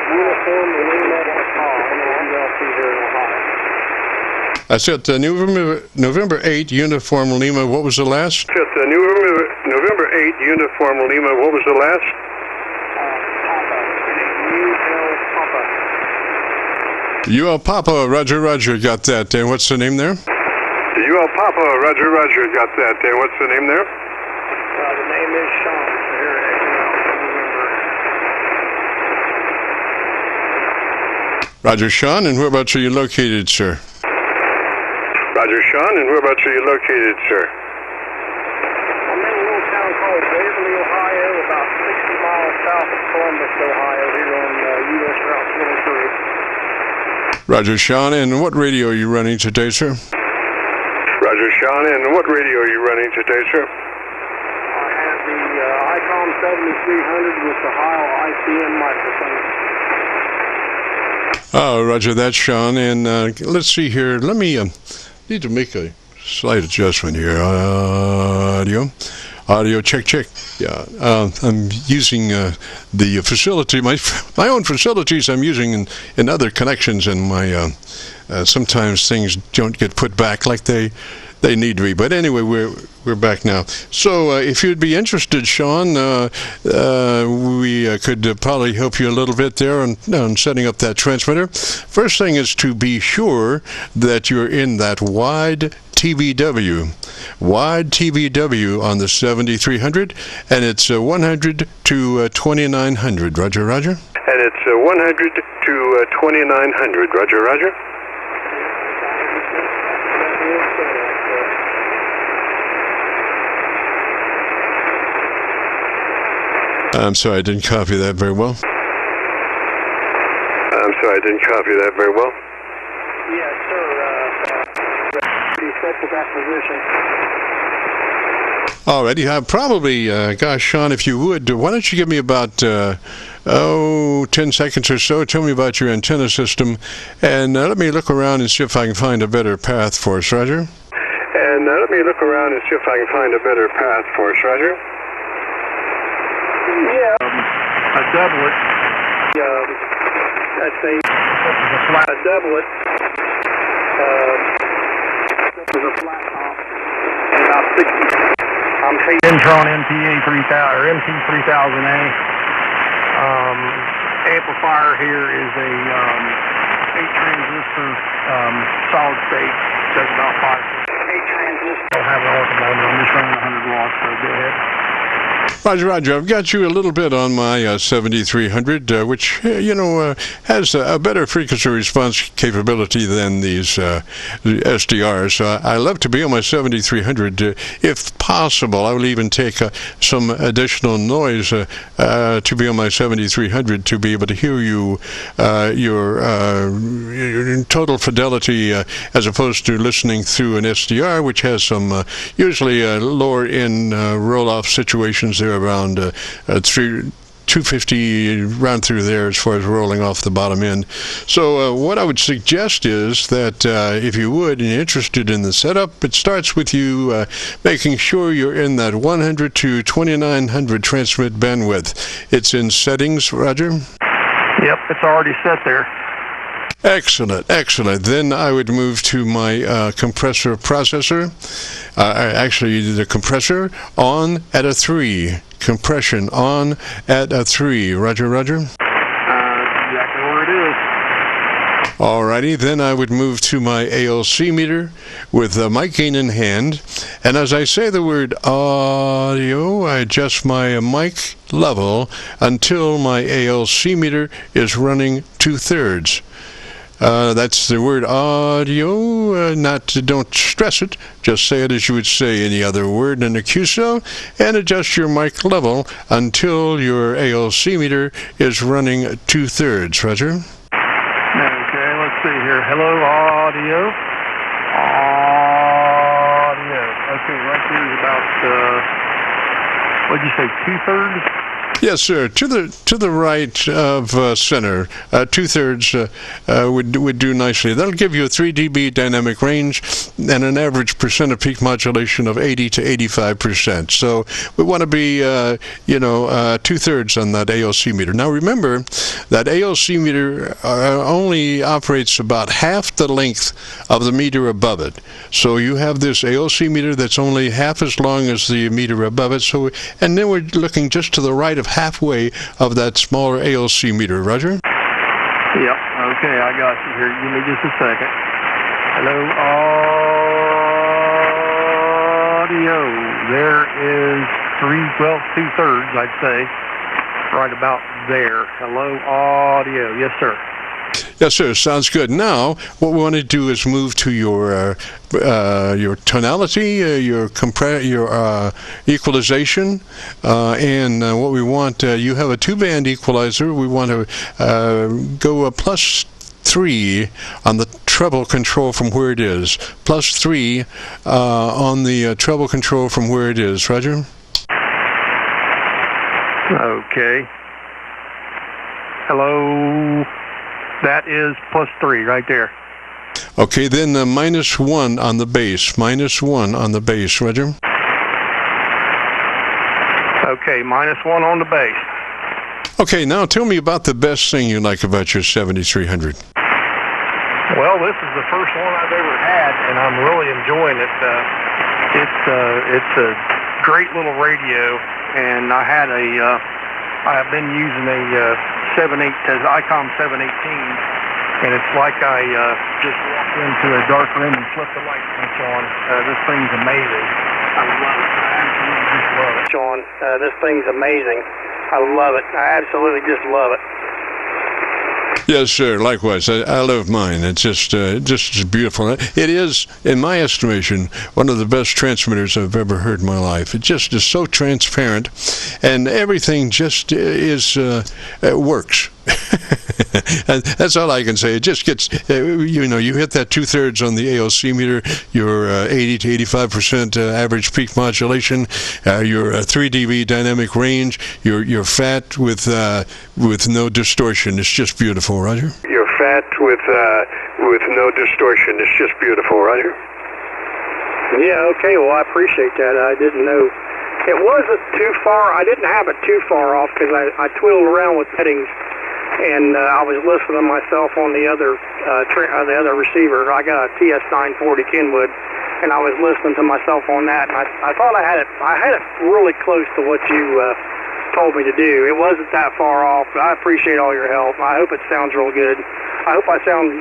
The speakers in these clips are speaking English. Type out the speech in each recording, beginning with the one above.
Uniform Lima ULP here in Ohio. I said November 8, Uniform Lima. What was the last? I said November 8, Uniform Lima. What was the last? UL Papa. Roger, Roger. Got that. And what's the name there? UL Papa. Roger, Roger. Got that. And what's the name there? The name is Sean. Here at Roger, Sean. And whereabouts are you located, sir? Roger, Sean. And whereabouts are you located, sir? I'm in a little town called Waverly, Ohio, about 60 miles south of Columbus, Ohio, here on U.S. Route 23. Roger, Sean. And what radio are you running today, sir? Roger, Sean. And what radio are you running today, sir? I have the ICOM 7300 with the Heil ICM microphone. Oh, Roger, that's Sean. And let's see here. Let me need to make a slight adjustment here. Audio, check. Yeah, I'm using the facility, my own facilities. I'm using in other connections, and my sometimes things don't get put back like they need to be. But anyway, we're back now. So if you'd be interested, Sean, we could probably help you a little bit there on setting up that transmitter. First thing is to be sure that you're in that wide TVW on the 7300, and it's 100 to 2900. Roger, Roger. And it's 100 to 2900. Roger, Roger. I'm sorry, I didn't copy that very well. Yes, sir. You set to that position. Alrighty, probably, gosh, Sean, if you would, why don't you give me about 10 seconds or so. Tell me about your antenna system, and let me look around and see if I can find a better path for us, Roger. And let me look around and see if I can find a better path for us, Roger. Yeah. A doublet. That's a flat doublet. This is a flat top. And about 60. I'm feeding Intron MTA 3000 or MT3000A. Amplifier here is a 8 transistor solid state. Does about 5. 8 transistors. I don't have it on at the moment. I'm just running 100 watts, so go ahead. Roger, I've got you a little bit on my 7300, which, has a better frequency response capability than these SDRs. I love to be on my 7300. If possible, I will even take some additional noise to be on my 7300 to be able to hear you, your total fidelity, as opposed to listening through an SDR, which has some usually lower in roll-off situations there around 250 round through there as far as rolling off the bottom end. So what I would suggest is that if you would, and you're interested in the setup, it starts with you making sure you're in that 100 to 2900 transmit bandwidth. It's in settings, Roger? Yep, it's already set there. Excellent. Then I would move to my compressor processor. Actually, the compressor on at a 3. Compression on at a 3. Roger. Exactly where it is. Alrighty, then I would move to my ALC meter with mic gain in hand. And as I say the word audio, I adjust my mic level until my ALC meter is running 2/3. That's the word audio. Don't stress it. Just say it as you would say any other word in a QSO, and adjust your mic level until your ALC meter is running 2/3. Roger. Okay, let's see here. Hello, audio. Okay, right here is about what'd you say, 2/3? Yes, sir. To the right of center, 2/3 would do nicely. That'll give you a 3 dB dynamic range and an average percent of peak modulation of 80 to 85%. So we want to be, 2/3 on that ALC meter. Now remember, that ALC meter only operates about half the length of the meter above it. So you have this ALC meter that's only half as long as the meter above it. So, and then we're looking just to the right of halfway of that smaller ALC meter. Roger? Yep. Okay, I got you here. Give me just a second. Hello, audio. There is 2/3, I'd say, right about there. Hello, audio. Yes, sir. Yes, sir. Sounds good. Now, what we want to do is move to your tonality, your equalization, and what we want. You have a 2-band equalizer. We want to go a +3 on the treble control from where it is. +3 on the treble control from where it is. Roger? Okay. Hello. That is +3 right there. Okay, then -1 on the bass. -1 on the bass. Roger? Okay, -1 on the bass. Okay, now tell me about the best thing you like about your 7300. Well, this is the first one I've ever had, and I'm really enjoying it. It's a great little radio, and I have been using a ICOM 718, and it's like I just walked into a dark room and flipped the light switch on. This thing's amazing. I love it. I absolutely just love it. Sean, this thing's amazing. I love it. I absolutely just love it. Yes, sir. Likewise, I love mine. It's just beautiful. It is, in my estimation, one of the best transmitters I've ever heard in my life. It just is so transparent, and everything just works. And that's all I can say. It just gets, you hit that 2/3 on the ALC meter, your 80 to 85% average peak modulation, your 3 dB dynamic range, your fat with no distortion. It's just beautiful, Roger. You're fat with no distortion. It's just beautiful, Roger. Yeah, okay, well, I appreciate that. I didn't know. It wasn't too far. I didn't have it too far off because I twiddled around with settings, and I was listening to myself on the other receiver. I got a TS940 Kenwood, and I was listening to myself on that, and I thought I had it really close to what you told me to do. It wasn't that far off. I appreciate all your help. I hope it sounds real good. I hope I sound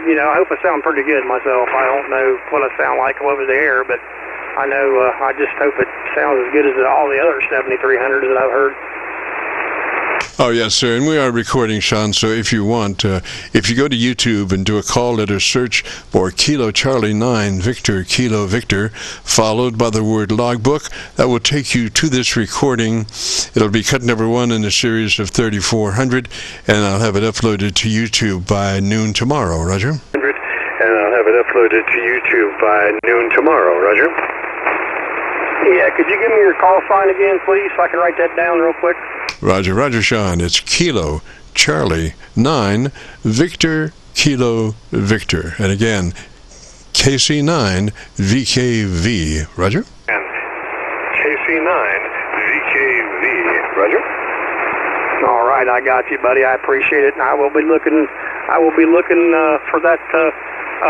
pretty good myself. I don't know what I sound like over the air, but I know I just hope it sounds as good as all the other 7300s that I've heard. Oh, yes, sir, and we are recording, Sean, so if you want, if you go to YouTube and do a call letter search for Kilo Charlie 9 Victor Kilo Victor, followed by the word logbook, that will take you to this recording. It'll be cut number 1 in a series of 3400, and I'll have it uploaded to YouTube by noon tomorrow, Roger. And I'll have it uploaded to YouTube by noon tomorrow, Roger. Yeah, could you give me your call sign again, please, so I can write that down real quick? Roger, Roger, Sean. It's Kilo Charlie 9 Victor Kilo Victor. And again, KC9VKV. Roger? And KC9VKV. Roger? All right, I got you, buddy. I appreciate it, and I will be looking for that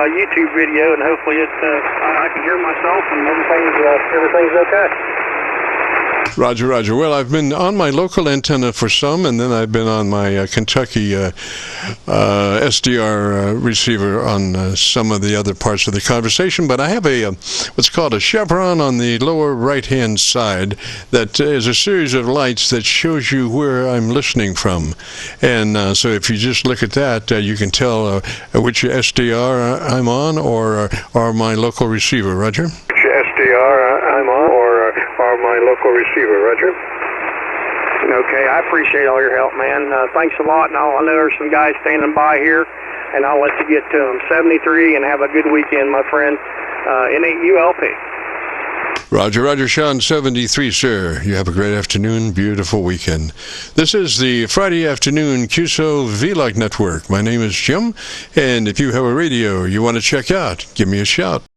YouTube video, and hopefully I can hear myself, and everything's okay. Roger, Roger. Well, I've been on my local antenna for some, and then I've been on my Kentucky SDR receiver on some of the other parts of the conversation. But I have what's called a chevron on the lower right-hand side that is a series of lights that shows you where I'm listening from. And so if you just look at that, you can tell which SDR I'm on or my local receiver. Roger? Which SDR I'm on or my local receiver, Roger. Okay, I appreciate all your help, man. Thanks a lot, and I know there's some guys standing by here, and I'll let you get to them. 73, and have a good weekend, my friend. N8ULP. Roger, Roger, Sean 73, sir. You have a great afternoon, beautiful weekend. This is the Friday afternoon Qso-Vlog network. My name is Jim, and if you have a radio you want to check out, give me a shout.